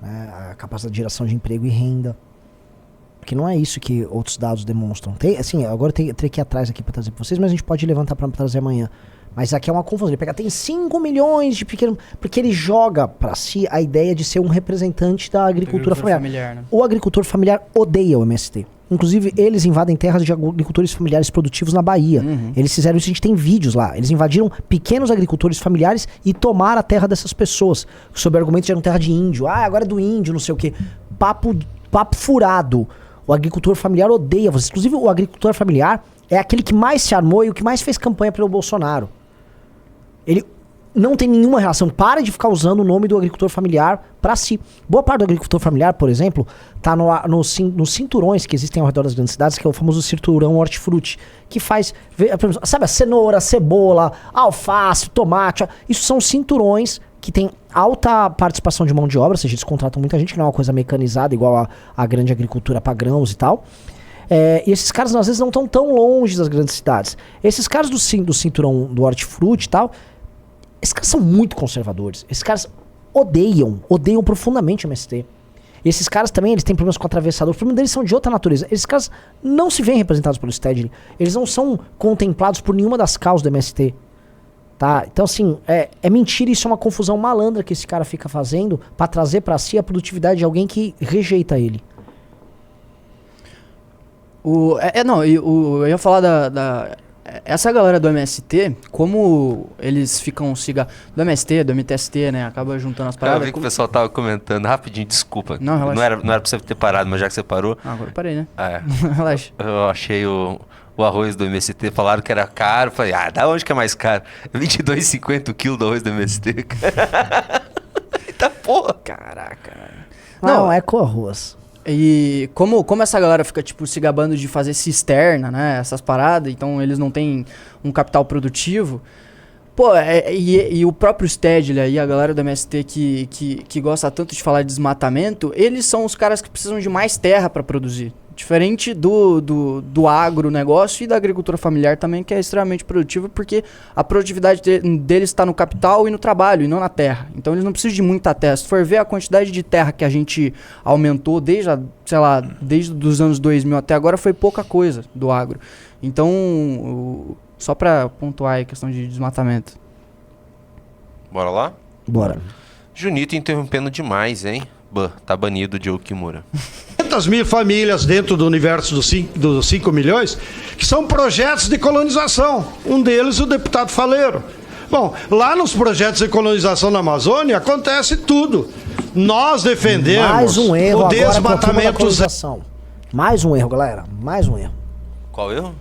S4: né? A capacidade de geração de emprego e renda. Porque não é isso que outros dados demonstram. Assim, agora eu teria que ir atrás aqui para trazer para vocês, mas a gente pode levantar para trazer amanhã. Mas aqui é uma confusão. Ele pega, tem 5 milhões de pequenos... Porque ele joga para si a ideia de ser um representante da agricultura familiar. Né? O agricultor familiar odeia o MST. Inclusive, eles invadem terras de agricultores familiares produtivos na Bahia. Eles fizeram isso, a gente tem vídeos lá. Eles invadiram pequenos agricultores familiares e tomaram a terra dessas pessoas. Sob o argumento de eram terra de índio. Ah, agora é do índio, não sei o quê. Papo furado. O agricultor familiar odeia vocês. Inclusive, o agricultor familiar é aquele que mais se armou e o que mais fez campanha pelo Bolsonaro. Ele não tem nenhuma relação. Para de ficar usando o nome do agricultor familiar para si. Boa parte do agricultor familiar, por exemplo, tá nos cinturões que existem ao redor das grandes cidades, que é o famoso cinturão hortifruti, que faz, sabe, a cenoura, a cebola, a alface, o tomate. Isso são cinturões que tem alta participação de mão de obra, ou seja, eles contratam muita gente, que não é uma coisa mecanizada, igual a grande agricultura para grãos e tal. E esses caras, às vezes, não estão tão longe das grandes cidades. Esses caras do cinturão do hortifruti e tal, esses caras são muito conservadores. Esses caras odeiam profundamente o MST. E esses caras também, eles têm problemas com atravessador. Os problemas deles são de outra natureza. Esses caras não se veem representados pelo Stedley. Eles não são contemplados por nenhuma das causas do MST. Tá? Então, assim, é mentira. Isso é uma confusão malandra que esse cara fica fazendo pra trazer pra si a produtividade de alguém que rejeita ele.
S6: Eu ia falar essa galera do MST, como eles ficam do MST, do MTST, né? Acaba juntando as paradas.
S1: Eu vi que o pessoal tava comentando rapidinho, desculpa.
S6: Não, relaxa.
S1: Não era pra você ter parado, mas já que você parou.
S6: Agora eu parei, né?
S1: Relaxa. Eu achei o arroz do MST, falaram que era caro. Falei, da onde que é mais caro? 22,50 o quilo do arroz do MST, cara. Eita porra.
S6: Caraca.
S4: Não, é com arroz.
S6: E como essa galera fica, tipo, se gabando de fazer cisterna, né? Essas paradas, então eles não têm um capital produtivo. Pô, e o próprio Stedley e a galera do MST que gosta tanto de falar de desmatamento, eles são os caras que precisam de mais terra para produzir. Diferente do agronegócio e da agricultura familiar também, que é extremamente produtiva, porque a produtividade deles está no capital e no trabalho, e não na terra. Então eles não precisam de muita terra. Se for ver a quantidade de terra que a gente aumentou desde os anos 2000 até agora, foi pouca coisa do agro. Então, só para pontuar a questão de desmatamento.
S1: Bora lá?
S4: Bora.
S1: Junito interrompendo demais, hein? Tá banido o Diogo Kimura.
S3: 500 mil famílias dentro do universo dos 5 milhões, que são projetos de colonização. Um deles, o deputado Faleiro. Bom, lá nos projetos de colonização na Amazônia, acontece tudo. Nós defendemos
S4: mais um erro
S3: o desmatamento
S4: zero. Mais um erro, galera. Mais um erro.
S1: Qual erro?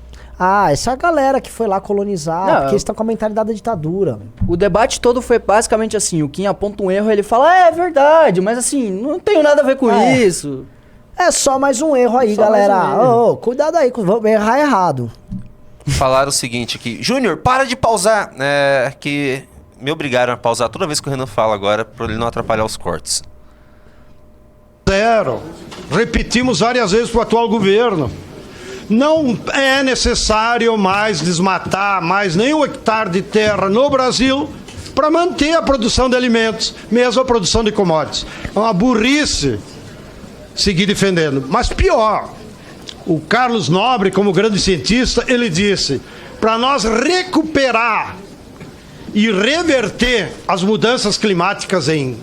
S4: Essa galera que foi lá colonizar, porque eles estão com a mentalidade da ditadura.
S6: O debate todo foi basicamente assim, o Kim aponta um erro, ele fala, é verdade, mas assim, não tenho nada a ver com isso.
S4: É só mais um erro aí, galera. Cuidado aí, vamos errar errado.
S1: Falaram o seguinte aqui, Júnior, para de pausar, que me obrigaram a pausar toda vez que o Renan fala agora, pra ele não atrapalhar os cortes.
S3: Zero. Repetimos várias vezes pro atual governo. Não é necessário mais desmatar mais nenhum hectare de terra no Brasil para manter a produção de alimentos, mesmo a produção de commodities. É uma burrice seguir defendendo. Mas pior, o Carlos Nobre, como grande cientista, ele disse, para nós recuperar e reverter as mudanças climáticas em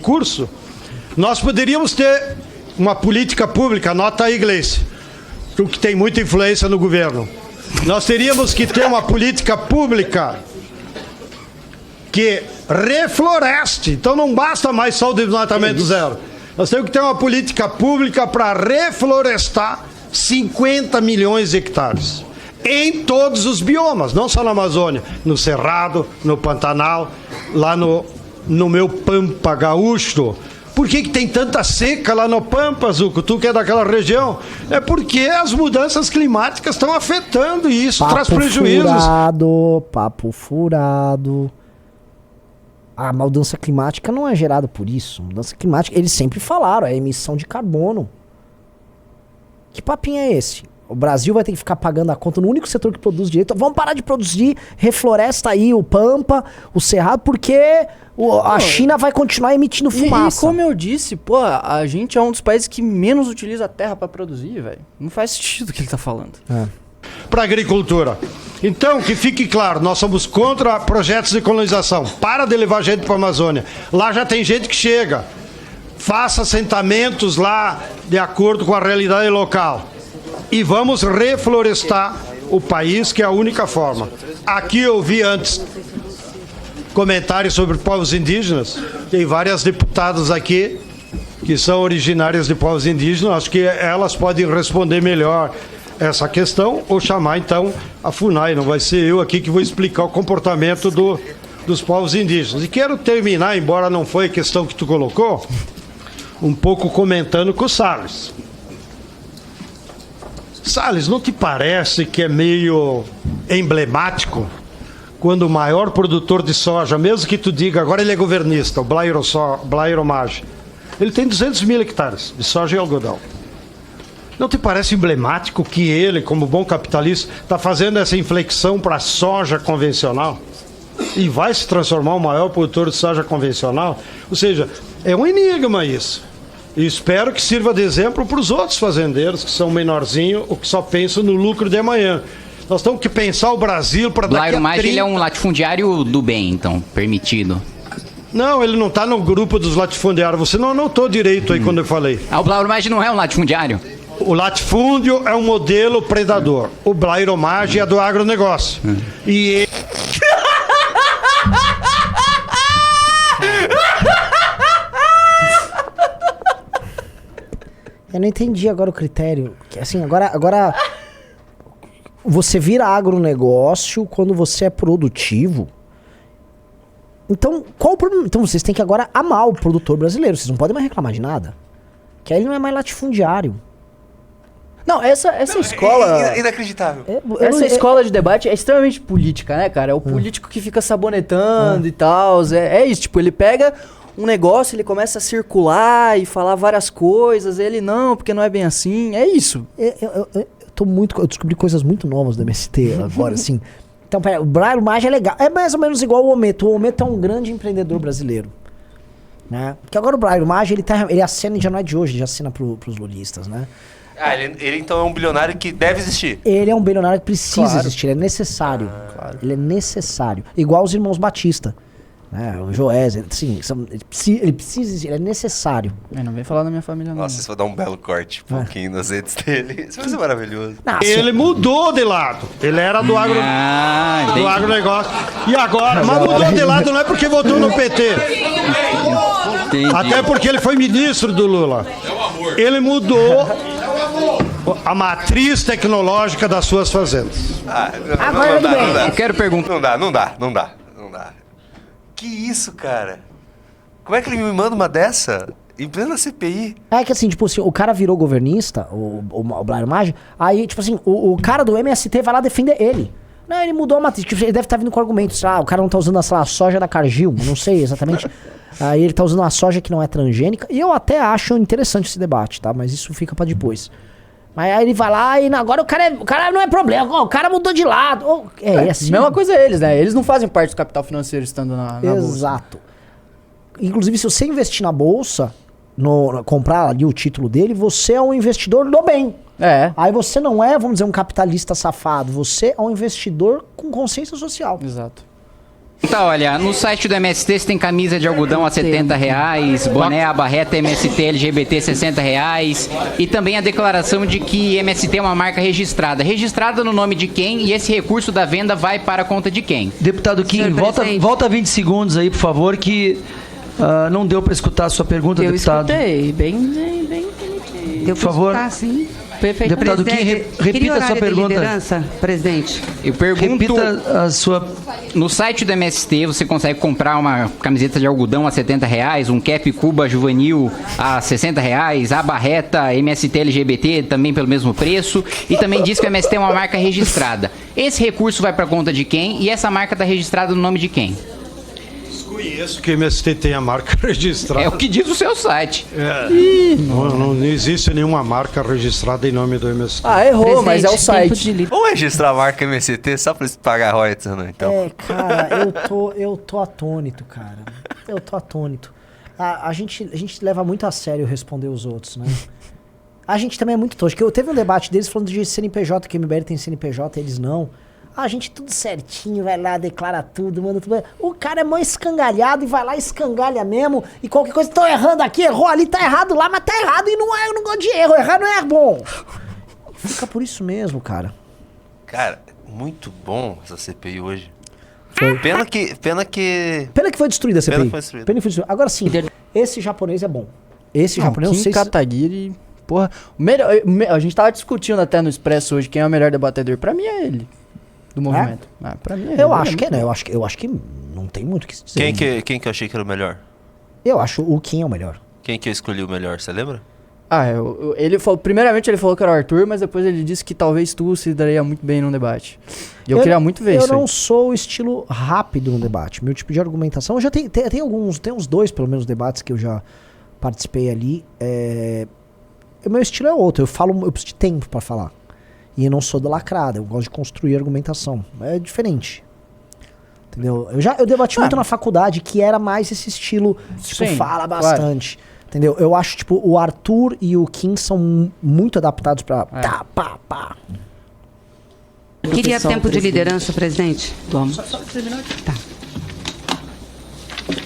S3: curso, nós poderíamos ter uma política pública, anota aí, Gleice, que tem muita influência no governo. Nós teríamos que ter uma política pública que refloreste. Então não basta mais só o desmatamento zero. Nós temos que ter uma política pública para reflorestar 50 milhões de hectares. Em todos os biomas, não só na Amazônia, no Cerrado, no Pantanal, lá no meu Pampa Gaúcho. Por que tem tanta seca lá no Pampa, Zuco? Tu que é daquela região? É porque as mudanças climáticas estão afetando e isso traz prejuízos.
S4: Papo furado. A mudança climática não é gerada por isso. Mudança climática, eles sempre falaram, é emissão de carbono. Que papinho é esse? O Brasil vai ter que ficar pagando a conta no único setor que produz direito. Vamos parar de produzir, refloresta aí o Pampa, o Cerrado, porque a China vai continuar emitindo fumaça.
S6: E como eu disse, pô, a gente é um dos países que menos utiliza a terra pra produzir, velho. Não faz sentido o que ele tá falando.
S3: Para a agricultura. Então, que fique claro, nós somos contra projetos de colonização. Para de levar gente para a Amazônia. Lá já tem gente que chega. Faça assentamentos lá de acordo com a realidade local. E vamos reflorestar o país, que é a única forma. Aqui eu vi antes comentários sobre povos indígenas. Tem várias deputadas aqui que são originárias de povos indígenas. Acho que elas podem responder melhor essa questão ou chamar então a FUNAI. Não vai ser eu aqui que vou explicar o comportamento dos povos indígenas. E quero terminar, embora não foi a questão que tu colocou, um pouco comentando com o Salles. Salles, não te parece que é meio emblemático quando o maior produtor de soja, mesmo que tu diga, agora ele é governista, o Blairo Maggi, ele tem 200 mil hectares de soja e algodão. Não te parece emblemático que ele, como bom capitalista, está fazendo essa inflexão para a soja convencional? E vai se transformar o maior produtor de soja convencional? Ou seja, é um enigma isso. E espero que sirva de exemplo para os outros fazendeiros que são menorzinhos ou que só pensam no lucro de amanhã. Nós temos que pensar o Brasil para daqui a 30...
S2: Blairo Maggi, ele é um latifundiário do bem, então, permitido.
S3: Não, ele não está no grupo dos latifundiários. Você não anotou direito aí quando eu falei.
S2: O Blairo Maggi não é um latifundiário?
S3: O latifúndio é um modelo predador. O Blairo Maggi é do agronegócio. E ele...
S4: Eu não entendi agora o critério. Assim, agora você vira agronegócio quando você é produtivo. Então, qual o problema? Então vocês têm que agora amar o produtor brasileiro. Vocês não podem mais reclamar de nada. Que aí ele não é mais latifundiário.
S6: Não, essa escola...
S1: Inacreditável.
S6: Essa escola de debate é extremamente política, né, cara? É o político que fica sabonetando e tal. É isso, tipo, ele pega um negócio, ele começa a circular e falar várias coisas. Ele, não, porque não é bem assim. É isso.
S4: Eu descobri coisas muito novas do MST agora, assim. Então, pera, o Blairo Maggi é legal. É mais ou menos igual o Ometo. O Ometo é um grande empreendedor brasileiro. Né? Porque agora o Blairo Maggi, ele acena e já não é de hoje, ele já assina pros lulistas, né?
S1: Ah, ele então é um bilionário que deve existir.
S4: Ele é um bilionário que precisa existir, ele é necessário.
S6: Claro.
S4: Ele é necessário. Igual os irmãos Batista. Né? O Joés, assim, ele precisa existir, ele é necessário.
S6: Não vem falar da minha família, não.
S1: Nossa, isso vai dar um belo corte, um pouquinho nas redes dele. Isso vai ser maravilhoso.
S3: Ele mudou de lado. Ele era do agronegócio. E agora, mas mudou de lado não é porque votou no PT.
S2: Entendi.
S3: Até porque ele foi ministro do Lula. Ele mudou a matriz tecnológica das suas fazendas.
S4: Agora tudo bem.
S2: Eu quero perguntar.
S1: Não dá. Que isso, cara? Como é que ele me manda uma dessa? Em plena CPI? É
S4: que assim, tipo assim, o cara virou governista, o Blairo Maggi, aí, tipo assim, o cara do MST vai lá defender ele. Não, ele mudou a matriz, tipo, ele deve estar vindo com argumentos, o cara não tá usando a soja da Cargill, não sei exatamente. Aí ele tá usando uma soja que não é transgênica, e eu até acho interessante esse debate, tá? Mas isso fica pra depois. Mas aí ele vai lá e agora o cara não é problema, o cara mudou de lado. Assim.
S6: Mesma coisa eles, né? Eles não fazem parte do capital financeiro estando na bolsa.
S4: Exato. Inclusive, se você investir na bolsa, comprar ali o título dele, você é um investidor do bem. Aí você não é, vamos dizer, um capitalista safado. Você é um investidor com consciência social.
S6: Exato.
S2: Então, olha, no site do MST você tem camisa de algodão a R$70, boné, abarreta MST LGBT R$60 e também a declaração de que MST é uma marca registrada. Registrada no nome de quem e esse recurso da venda vai para a conta de quem?
S7: Deputado Kim, volta 20 segundos aí, por favor, que não deu para escutar a sua pergunta, deputado.
S5: Eu escutei, bem.
S7: Por favor.
S5: Sim. Perfeito.
S7: Deputado Kim, repita a sua pergunta.
S5: Presidente.
S2: Eu pergunto...
S7: Repita a sua...
S2: No site do MST você consegue comprar uma camiseta de algodão a R$70, um cap Cuba juvenil a R$60, a barreta MST LGBT também pelo mesmo preço, e também diz que o MST é uma marca registrada. Esse recurso vai para a conta de quem e essa marca está registrada no nome de quem?
S3: Conheço que o MST tem a marca registrada.
S2: É o que diz o seu site.
S3: Não existe nenhuma marca registrada em nome do MST.
S6: Ah, errou, mas é o
S5: Tempo
S6: site.
S5: de
S1: Vamos registrar a marca MST só pra eles pagar royalties, né? Então.
S4: Cara, eu tô atônito, cara. Eu tô atônito. A gente leva muito a sério responder os outros, né? A gente também é muito tosco. Eu teve um debate deles falando de CNPJ, que o MBL tem CNPJ, eles não. A gente tudo certinho, vai lá, declara tudo, manda tudo. O cara é mó escangalhado e vai lá e escangalha mesmo. E qualquer coisa, tô errando aqui, errou ali, tá errado lá, mas tá errado e eu não gosto de erro. Errar não é bom. Fica por isso mesmo, cara.
S1: Cara, muito bom essa CPI hoje.
S4: Foi.
S1: Pena que.
S4: Pena que foi destruída a CPI.
S1: Pena que foi destruída.
S4: Pena que foi destruída. Agora sim, esse japonês é bom. Esse japonês, não
S6: Kim
S4: sei se...
S6: Kataguiri, porra. A gente tava discutindo até no Expresso hoje quem é o melhor debatedor. Pra mim é ele. Do movimento. Pra mim é ele.
S4: Eu acho que é, né? Eu acho que não tem muito o que se dizer.
S1: Quem que eu achei que era o melhor?
S4: Eu acho o Kim é o melhor.
S1: Quem que eu escolhi o melhor, você lembra?
S6: Ele falou, primeiramente ele falou que era o Arthur, mas depois ele disse que talvez tu se daria muito bem num debate. E eu queria muito ver isso.
S4: Eu não
S6: aí.
S4: sou o estilo rápido no debate. Meu tipo de argumentação. Eu já tem uns dois, pelo menos, debates que eu já participei ali. O meu estilo é outro. Eu preciso de tempo pra falar. E eu não sou da lacrada. Eu gosto de construir argumentação. É diferente. Entendeu? Eu debati muito na faculdade, que era mais esse estilo, tipo,
S6: Sim,
S4: fala bastante. Entendeu? Eu acho, tipo, o Arthur e o Kim são muito adaptados pra tá, pá, pá.
S5: Queria tempo de liderança, presidente? Vamos. Tá.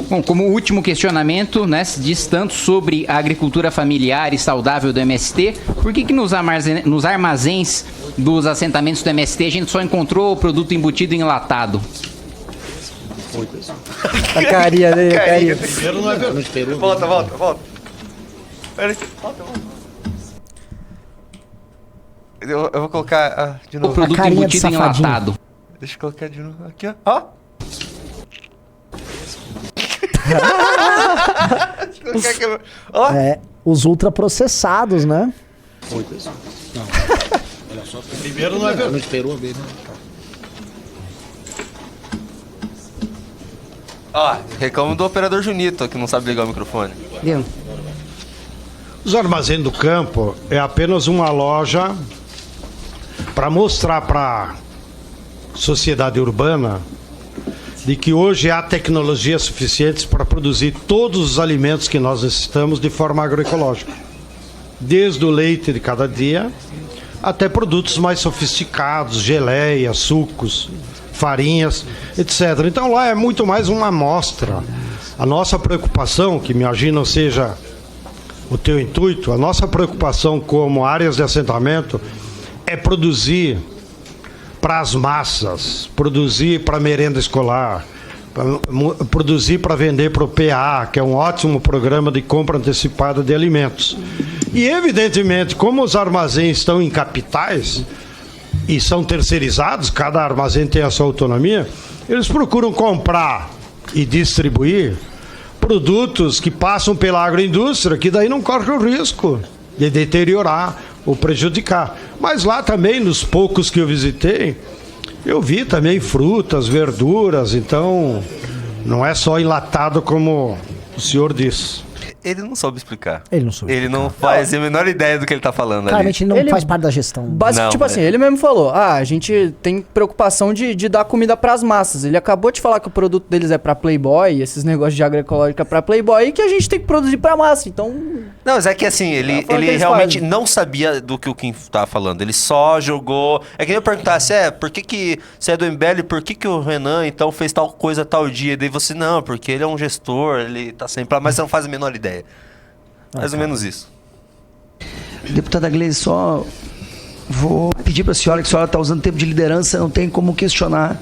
S2: Bom, como último questionamento, né, se diz tanto sobre a agricultura familiar e saudável do MST, por que nos armazéns dos assentamentos do MST a gente só encontrou produto embutido e enlatado?
S6: A carinha dele, a carinha.
S1: Volta. Pera aí, volta. Eu vou colocar de
S2: O
S1: novo.
S2: produto
S4: carinha de
S2: embutido e
S4: safadinho.
S2: enlatado.
S1: Deixa eu colocar de novo. Aqui, ó. Deixa eu colocar aqui. Ó.
S4: Os ultraprocessados, né?
S3: Primeiro não é verdade.
S1: Ó, reclamo do operador Junito, que não sabe ligar o microfone.
S5: Viu?
S3: Os armazéns do campo é apenas uma loja para mostrar para a sociedade urbana de que hoje há tecnologias suficientes para produzir todos os alimentos que nós necessitamos de forma agroecológica. Desde o leite de cada dia até produtos mais sofisticados, geleias, sucos, farinhas, etc. Então lá é muito mais uma amostra. A nossa preocupação, que me imagino seja o teu intuito, a nossa preocupação como áreas de assentamento é produzir para as massas, produzir para merenda escolar, produzir para vender para o PA, que é um ótimo programa de compra antecipada de alimentos. E evidentemente, como os armazéns estão em capitais e são terceirizados, cada armazém tem a sua autonomia, eles procuram comprar e distribuir produtos que passam pela agroindústria, que daí não corre o risco de deteriorar ou prejudicar. Mas lá também, nos poucos que eu visitei, eu vi também frutas, verduras, então não é só enlatado como o senhor disse.
S1: Ele não soube explicar.
S4: Ele não soube
S1: Ele não faz a menor ideia do que ele tá falando
S4: Claramente
S1: ali.
S4: ele não
S6: Ele-
S4: faz parte da gestão.
S1: Não,
S6: Tipo assim, ele mesmo falou, a gente tem preocupação de dar comida pras massas. Ele acabou de falar que o produto deles é pra Playboy, esses negócios de agroecológica pra Playboy, e que a gente tem que produzir pra massa. Então,
S1: Não, mas é que assim, ele
S6: Foi o que eles
S1: realmente
S6: fazem.
S1: não sabia do que o Kim tava falando. Ele só jogou. É que nem eu perguntasse, por que você é do MBL, por que o Renan então fez tal coisa tal dia? Daí você, não, porque ele é um gestor, ele tá sempre lá, mas você não faz a menor ideia. Mais ou menos isso.
S7: Deputada Gleisi, só vou pedir para a senhora, que a senhora está usando tempo de liderança, não tem como questionar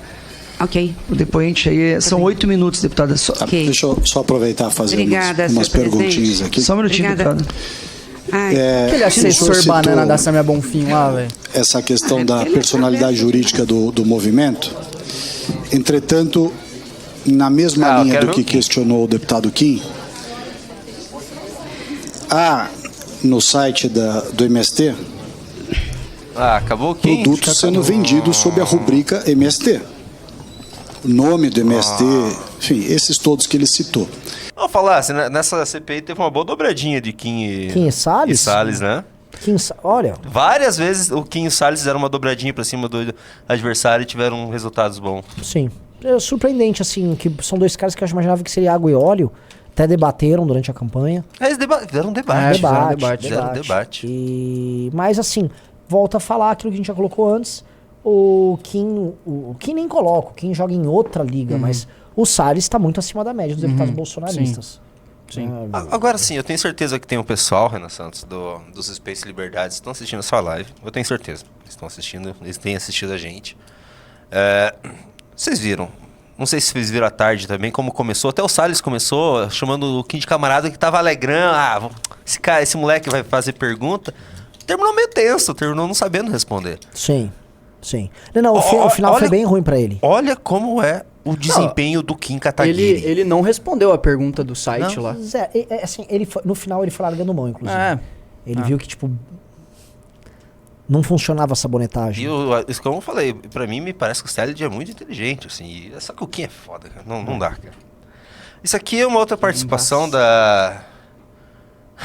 S5: Ok.
S7: o depoente aí. São 8 minutos, deputada.
S5: Ok.
S8: Deixa eu só aproveitar e fazer
S5: Obrigada,
S8: umas
S5: senhor
S8: perguntinhas
S5: presidente.
S8: aqui.
S7: Só um minutinho,
S5: Obrigada.
S7: deputada.
S5: Ai,
S6: aquele
S8: o
S6: assessor
S8: senhor
S6: banana
S8: citou
S6: da Samia Bonfim lá, velho.
S8: essa questão da personalidade jurídica do movimento. Entretanto, na mesma
S1: eu
S8: linha
S1: quero
S8: do
S1: ver
S8: que
S1: o Kim.
S8: questionou o deputado Kim, há no site do MST
S1: Acabou o Kim?
S8: produtos sendo vendidos sob a rubrica MST. O nome do MST enfim, esses todos que ele citou.
S1: Vou falar, assim, nessa CPI teve uma boa dobradinha de Kim
S4: Kim e Salles?
S1: e Salles, né?
S4: Olha,
S1: Várias vezes o Kim e o Salles fizeram uma dobradinha pra cima do adversário e tiveram resultados bons.
S4: sim. É surpreendente, assim, que são dois caras que eu imaginava que seria água e óleo. Até debateram durante a campanha.
S1: Eles fizeram um debate.
S6: fizeram
S1: um debate.
S4: Mas assim, volta a falar aquilo que a gente já colocou antes. O Kim nem coloca, o Kim joga em outra liga, mas o Salles está muito acima da média dos deputados bolsonaristas.
S6: Sim.
S1: Agora sim, eu tenho certeza que tem um pessoal, Renan Santos, dos Space Liberdades, estão assistindo a sua live. Eu tenho certeza. Eles estão assistindo, eles têm assistido a gente. Vocês viram? Não sei se vocês viram à tarde também, como começou. Até o Salles começou chamando o Kim de camarada que tava alegrando. Esse moleque vai fazer pergunta. Terminou meio tenso, terminou não sabendo responder.
S4: Sim. Não, o final foi bem ruim pra ele.
S1: Olha como é o desempenho do Kim Kataguiri.
S6: Ele não respondeu a pergunta do site lá.
S4: Zé, assim, no final ele foi largando mão, inclusive. Ele viu que, tipo, não funcionava a sabonetagem.
S1: Isso que eu falei, pra mim me parece que o Salles é muito inteligente, assim. Só que o Kim é foda, cara. Não dá, cara. Isso aqui é uma outra participação da...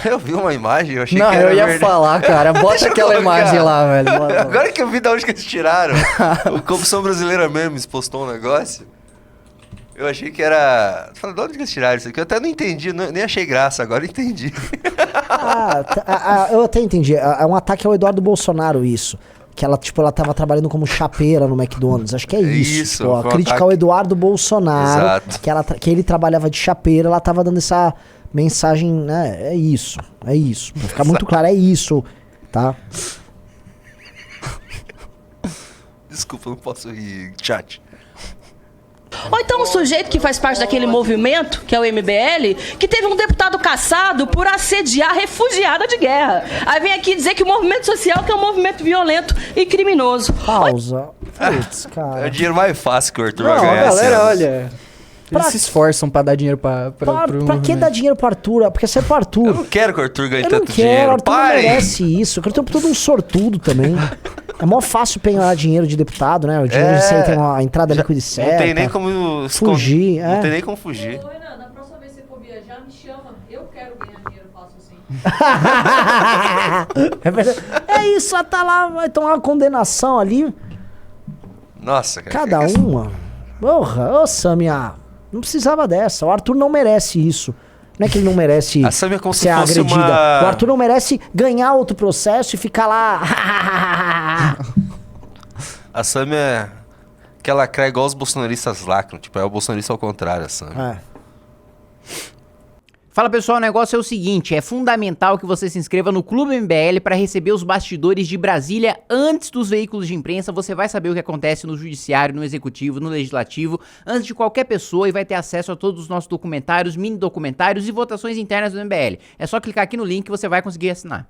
S1: Eu vi uma imagem, eu achei que era
S6: eu ia falar, cara. Bota aquela imagem lá, velho.
S1: Agora que eu vi de onde que eles tiraram, o Corrupção Brasileira Memes postou um negócio. Eu achei que era... Falei, de onde que eles tiraram isso aqui? Eu até não entendi, nem achei graça, agora entendi.
S4: Eu até entendi. É um ataque ao Eduardo Bolsonaro, isso. Que ela tava trabalhando como chapeira no McDonald's. Acho que é isso. Tipo, a crítica ao Eduardo Bolsonaro. Exato. Que ele trabalhava de chapeira, ela tava dando essa mensagem, né? É isso. Pra ficar muito claro, é isso, tá?
S1: Desculpa, não posso rir, chat.
S9: Ou então um sujeito que faz parte daquele movimento, que é o MBL, que teve um deputado cassado por assediar refugiada de guerra. Aí vem aqui dizer que o movimento social que é um movimento violento e criminoso.
S4: Pausa. Putz, cara.
S1: É o dinheiro mais fácil que o Arthur vai ganhar.
S6: Galera, olha... Eles se esforçam pra dar dinheiro pra
S4: que dar dinheiro pro Arthur? Porque se é pro Arthur...
S1: Eu não quero que o Arthur ganhe tanto
S4: dinheiro.
S1: dinheiro.
S4: O Arthur não merece isso. O Arthur é todo um sortudo também. É mó fácil pegar dinheiro de deputado, né? O dinheiro de você tem uma entrada líquida e certa.
S1: Não tem nem como
S4: fugir.
S1: Não tem nem como fugir.
S9: Ô, Renan, na próxima vez que você for viajar, me chama. Eu quero ganhar dinheiro fácil assim.
S4: É verdade. É isso, tá lá, vai tomar uma condenação ali.
S1: Nossa, cara.
S4: Cada uma. Porra, ô Samia. Não precisava dessa. O Arthur não merece isso. Não é que ele não merece
S1: a Samia é como
S4: ser
S1: se fosse
S4: agredida.
S1: uma...
S4: O Arthur não merece ganhar outro processo e ficar lá...
S1: A Samia é que ela cai igual os bolsonaristas lacram. Tipo, é o bolsonarista ao contrário, a Samia.
S2: Fala pessoal, o negócio é o seguinte, é fundamental que você se inscreva no Clube MBL para receber os bastidores de Brasília antes dos veículos de imprensa. Você vai saber o que acontece no judiciário, no executivo, no legislativo, antes de qualquer pessoa e vai ter acesso a todos os nossos documentários, mini documentários e votações internas do MBL. É só clicar aqui no link que você vai conseguir assinar.